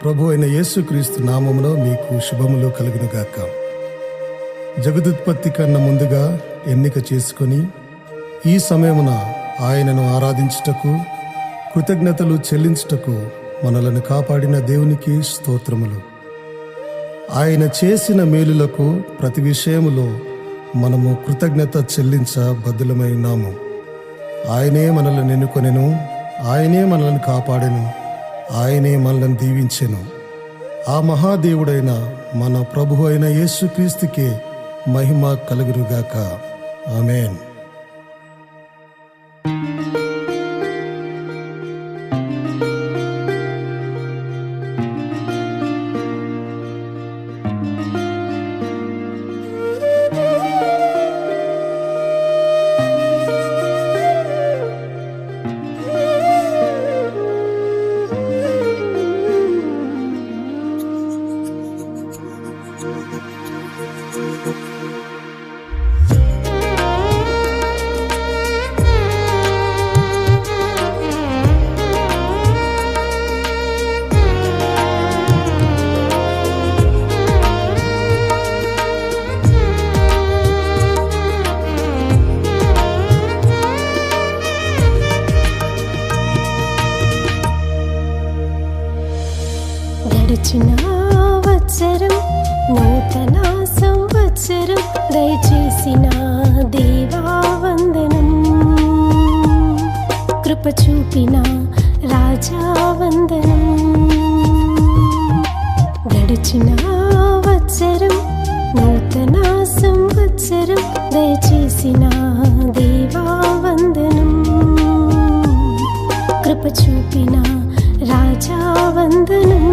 ప్రభు అయిన యేసుక్రీస్తు నామములో మీకు శుభములు కలుగునుగాక. జగదుత్పత్తి కన్నా ముందుగా ఎన్నిక చేసుకొని ఈ సమయమున ఆయనను ఆరాధించుటకు, కృతజ్ఞతలు చెల్లించుటకు మనలను కాపాడిన దేవునికి స్తోత్రములు. ఆయన చేసిన మేలులకు ప్రతి విషయములో మనము కృతజ్ఞత చెల్లించ బద్దులమై ఉన్నాము. ఆయనే మనల్ని ఎన్నుకొనెను, ఆయనే మనల్ని కాపాడెను, ఆయనే మనల్ని దీవించెను. ఆ మహాదేవుడైన మన ప్రభు అయిన యేసుక్రీస్తుకే మహిమ కలుగునుగాక. ఆమేన్. గడిచిన వత్సరం నూతన సంవత్సరం దయచేసిన దేవా వందనం, కృప చూపిన రాజా వందనం. గడిచిన వత్సరం నూతన సంవత్సరం దయచేసిన దేవా వందనం, కృప చూపిన రాజా వందనం.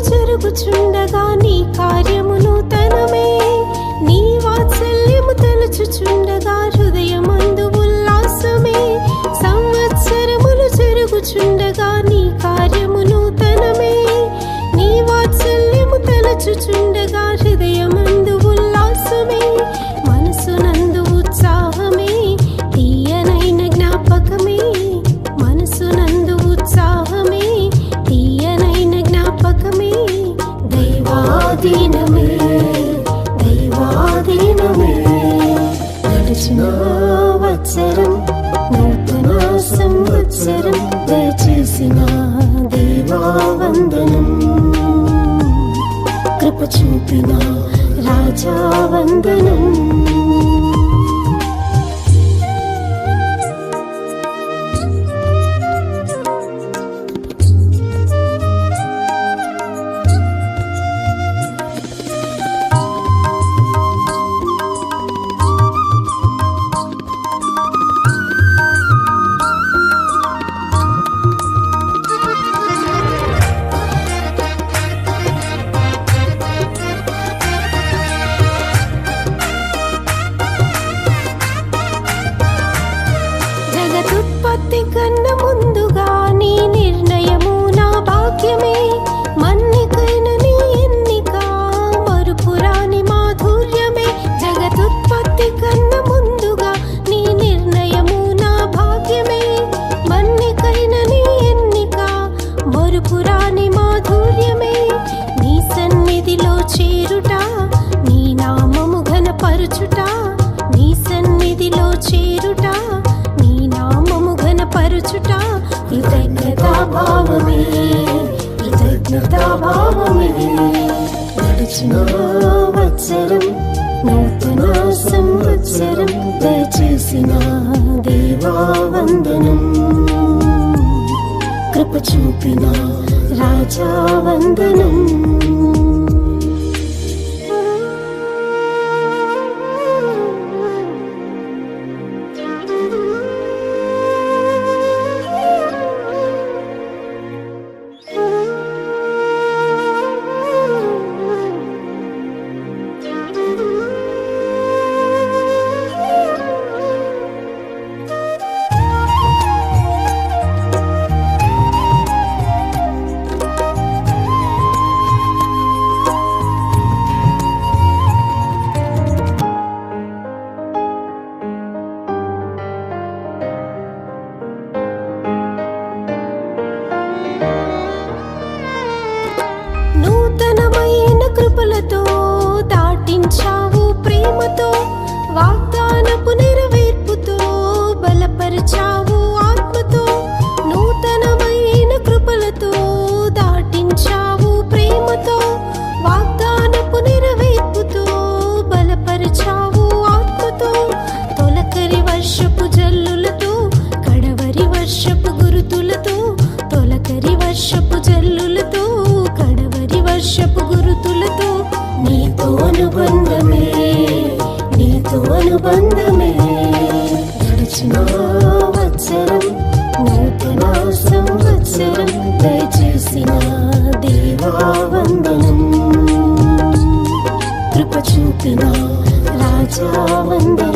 జరుగుచుండగా నీ కార్యమును తనమే, నీ వాత్సల్యము తలుచుచుండగా హృదయమందు ఉల్లాసమే. సంవత్సరములు జరుగుచుండగా నీ కార్యమును తనమే, నీ వాత్సల్యము తలుచుచుండగా హృదయమందు ఉల్లాసమే. మనసునందు ఉత్సాహమే, తీయనైన జ్ఞాపకమే. మనసునందు ఉత్సాహమే, తీయనైన జ్ఞాపకమే. దైవాధీనమే, దైవాధీనమే. గడిచిన వత్సరం నూతన సంవత్సరం దయచేసిన దేవా వందనం, కృప చూపిన రాజా వందనం. జగదుత్పత్తి కన్నా ముందుగా నీ నిర్ణయము నా భాగ్యమే. మన్నికైన నీ ఎన్నిక మరుపురాని మాధుర్యమే. జగదుత్పత్తి కన్నా ముందుగా నీ నిర్ణయము నా భాగ్యమే. మన్నికైన నీ ఎన్నిక మరుపురాని మాధుర్యమే. నీ సన్నిధిలో చేరుట, నీ నామము ఘనపరుచుట. నీ సన్నిధిలో చేరుట, నీ నామము ఘనపరుచుట. కృతజ్ఞతా భావమే, కృతజ్ఞతా భావమే. గడిచిన వత్సరం నూతన సంవత్సరం దయచేసిన దేవా వందనం, కృప చూపిన రాజా వందనం. నూతనమైన కృపలతో దాటించావు ప్రేమతో, వాగ్దానపు నెరవేర్పుతో బలపరిచావు ఆత్మతో. నూతనమైన కృపలతో దాటించావు ప్రేమతో, వాగ్దానపు నెరవేర్పుతో బలపరిచావు ఆత్మతో. తొలకరి వర్షపు జల్లులతో, కడవరి వర్షపు గురుతులతో, తొలకరి వర్షపు జల్లులతో, కడవరి వర్షపు గురుతులతో, నీతో అనుబంధమే, నీతో అనుబంధమే. గడిచిన వత్సరం నూతన సంవత్సరం, దయచేసిన దేవా వందనం, కృప చూపిన రాజా వందనం.